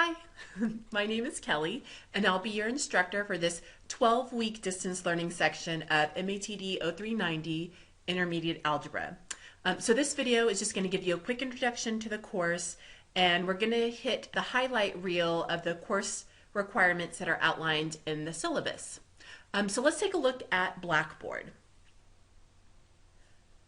Hi, my name is Kelly, and I'll be your instructor for this 12-week distance learning section of MATD 0390 Intermediate Algebra. So this video is just going to give you a quick introduction to the course, and we're going to hit the highlight reel of the course requirements that are outlined in the syllabus. So let's take a look at Blackboard.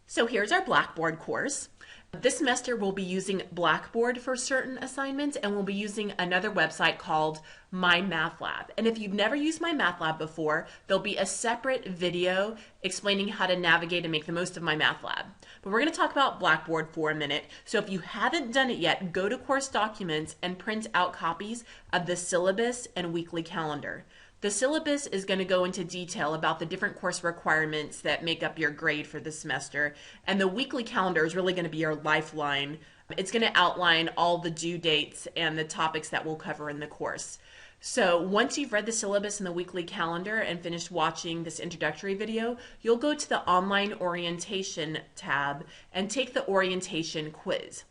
So here's our Blackboard course. This semester we'll be using Blackboard for certain assignments, and we'll be using another website called MyMathLab. And if you've never used MyMathLab before, there'll be a separate video explaining how to navigate and make the most of MyMathLab. But we're going to talk about Blackboard for a minute. So if you haven't done it yet, go to course documents and print out copies of the syllabus and weekly calendar. The syllabus is going to go into detail about the different course requirements that make up your grade for the semester, and the weekly calendar is really going to be your lifeline. It's going to outline all the due dates and the topics that we'll cover in the course. So once you've read the syllabus and the weekly calendar and finished watching this introductory video, you'll go to the Online Orientation tab and take the orientation quiz.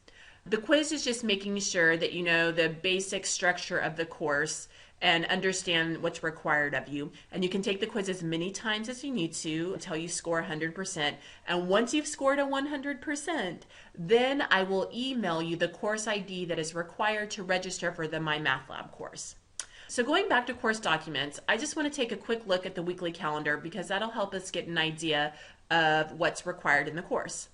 The quiz is just making sure that you know the basic structure of the course and understand what's required of you. And you can take the quiz as many times as you need to until you score 100%. And once you've scored a 100%, then I will email you the course ID that is required to register for the MyMathLab course. So going back to course documents, I just want to take a quick look at the weekly calendar because that'll help us get an idea of what's required in the course.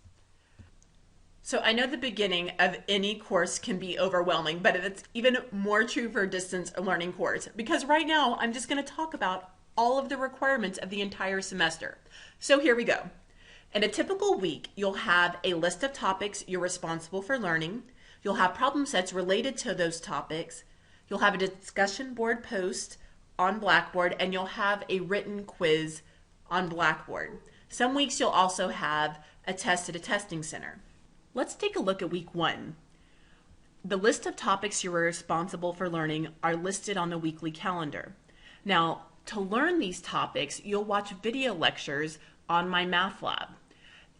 So I know the beginning of any course can be overwhelming, but it's even more true for a distance learning course because right now I'm just going to talk about all of the requirements of the entire semester. So here we go. In a typical week, you'll have a list of topics you're responsible for learning. You'll have problem sets related to those topics. You'll have a discussion board post on Blackboard, and you'll have a written quiz on Blackboard. Some weeks you'll also have a test at a testing center. Let's take a look at week 1. The list of topics you are responsible for learning are listed on the weekly calendar. Now, to learn these topics, you'll watch video lectures on MyMathLab.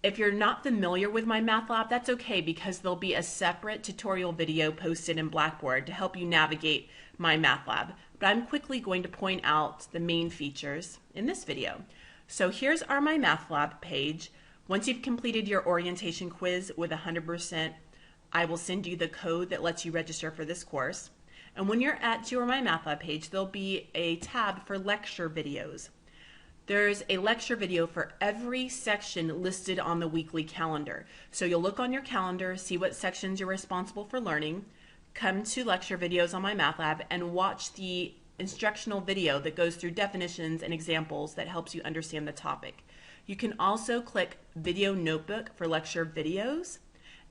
If you're not familiar with MyMathLab, that's okay because there'll be a separate tutorial video posted in Blackboard to help you navigate MyMathLab. But I'm quickly going to point out the main features in this video. So here's our MyMathLab page. Once you've completed your orientation quiz with 100%, I will send you the code that lets you register for this course. And when you're at your MyMathLab page, there'll be a tab for lecture videos. There's a lecture video for every section listed on the weekly calendar. So you'll look on your calendar, see what sections you're responsible for learning, come to lecture videos on MyMathLab, and watch the instructional video that goes through definitions and examples that helps you understand the topic. You can also click Video Notebook for lecture videos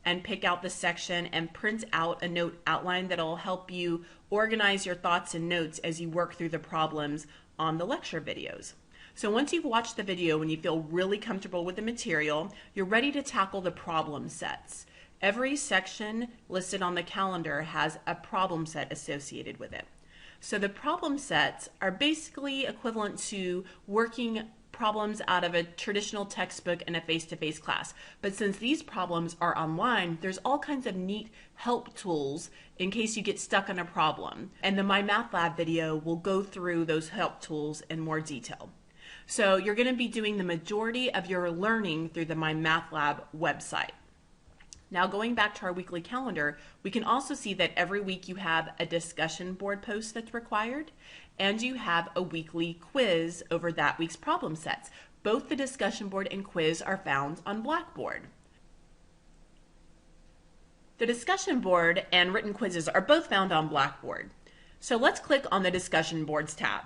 and pick out the section and print out a note outline that'll help you organize your thoughts and notes as you work through the problems on the lecture videos. So once you've watched the video and you feel really comfortable with the material, you're ready to tackle the problem sets. Every section listed on the calendar has a problem set associated with it. So the problem sets are basically equivalent to working problems out of a traditional textbook in a face-to-face class. But since these problems are online, there's all kinds of neat help tools in case you get stuck on a problem. And the MyMathLab video will go through those help tools in more detail. So you're going to be doing the majority of your learning through the MyMathLab website. Now going back to our weekly calendar, we can also see that every week you have a discussion board post that's required, and you have a weekly quiz over that week's problem sets. Both the discussion board and quiz are found on Blackboard. The discussion board and written quizzes are both found on Blackboard. So let's click on the discussion boards tab.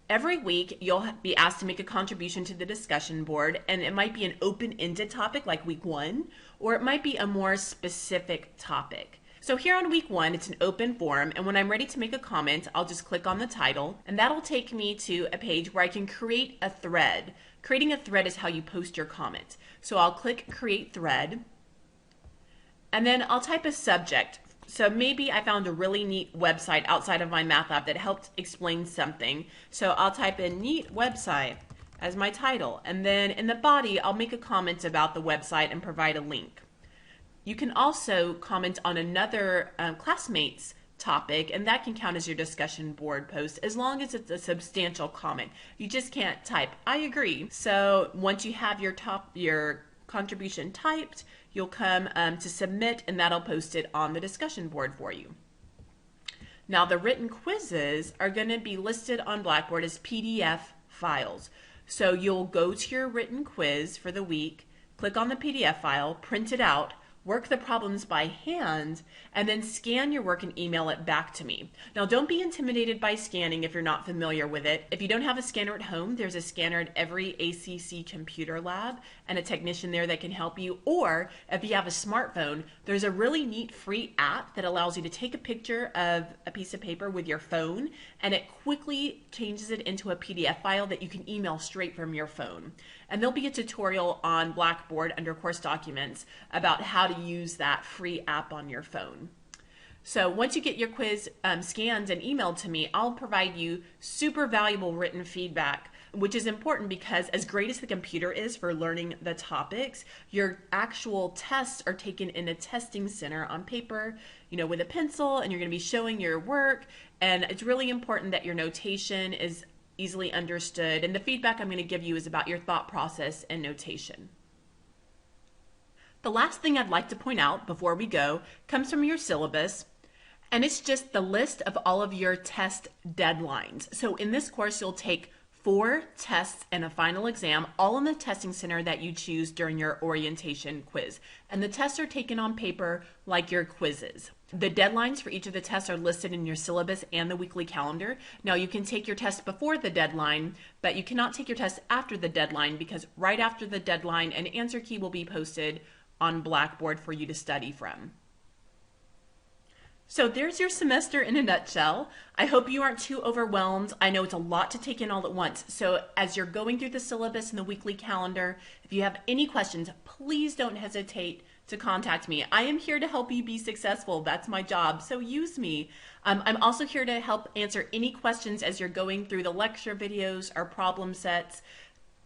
Every week you'll be asked to make a contribution to the discussion board, and it might be an open-ended topic like week 1, or it might be a more specific topic. So here on week 1, it's an open forum, and when I'm ready to make a comment, I'll just click on the title, and that'll take me to a page where I can create a thread. Creating a thread is how you post your comment. So I'll click Create Thread, and then I'll type a subject. So maybe I found a really neat website outside of MyMathLab that helped explain something. So I'll type in neat website as my title, and then in the body I'll make a comment about the website and provide a link. You can also comment on another classmate's topic, and that can count as your discussion board post as long as it's a substantial comment. You just can't type "I agree." So once you have your contribution typed, you'll come to submit, and that'll post it on the discussion board for you. Now the written quizzes are going to be listed on Blackboard as PDF files. So you'll go to your written quiz for the week, click on the PDF file, print it out, work the problems by hand, and then scan your work and email it back to me. Now, don't be intimidated by scanning if you're not familiar with it. If you don't have a scanner at home, there's a scanner at every ACC computer lab and a technician there that can help you. Or if you have a smartphone, there's a really neat free app that allows you to take a picture of a piece of paper with your phone, and it quickly changes it into a PDF file that you can email straight from your phone. And there'll be a tutorial on Blackboard under course documents about how to use that free app on your phone. So once you get your quiz scanned and emailed to me, I'll provide you super valuable written feedback, which is important because as great as the computer is for learning the topics, your actual tests are taken in a testing center on paper, with a pencil, and you're going to be showing your work. And it's really important that your notation is easily understood, and the feedback I'm going to give you is about your thought process and notation. The last thing I'd like to point out before we go comes from your syllabus, and it's just the list of all of your test deadlines. So in this course, you'll take 4 tests and a final exam, all in the testing center that you choose during your orientation quiz. And the tests are taken on paper like your quizzes. The deadlines for each of the tests are listed in your syllabus and the weekly calendar. Now, you can take your test before the deadline, but you cannot take your test after the deadline, because right after the deadline, an answer key will be posted on Blackboard for you to study from. So there's your semester in a nutshell. I hope you aren't too overwhelmed. I know it's a lot to take in all at once. So as you're going through the syllabus and the weekly calendar, if you have any questions, please don't hesitate to contact me. I am here to help you be successful. That's my job. So use me. I'm also here to help answer any questions as you're going through the lecture videos or problem sets.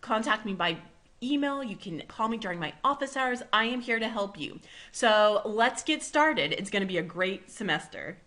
Contact me by email. You can call me during my office hours. I am here to help you. So let's get started. It's going to be a great semester.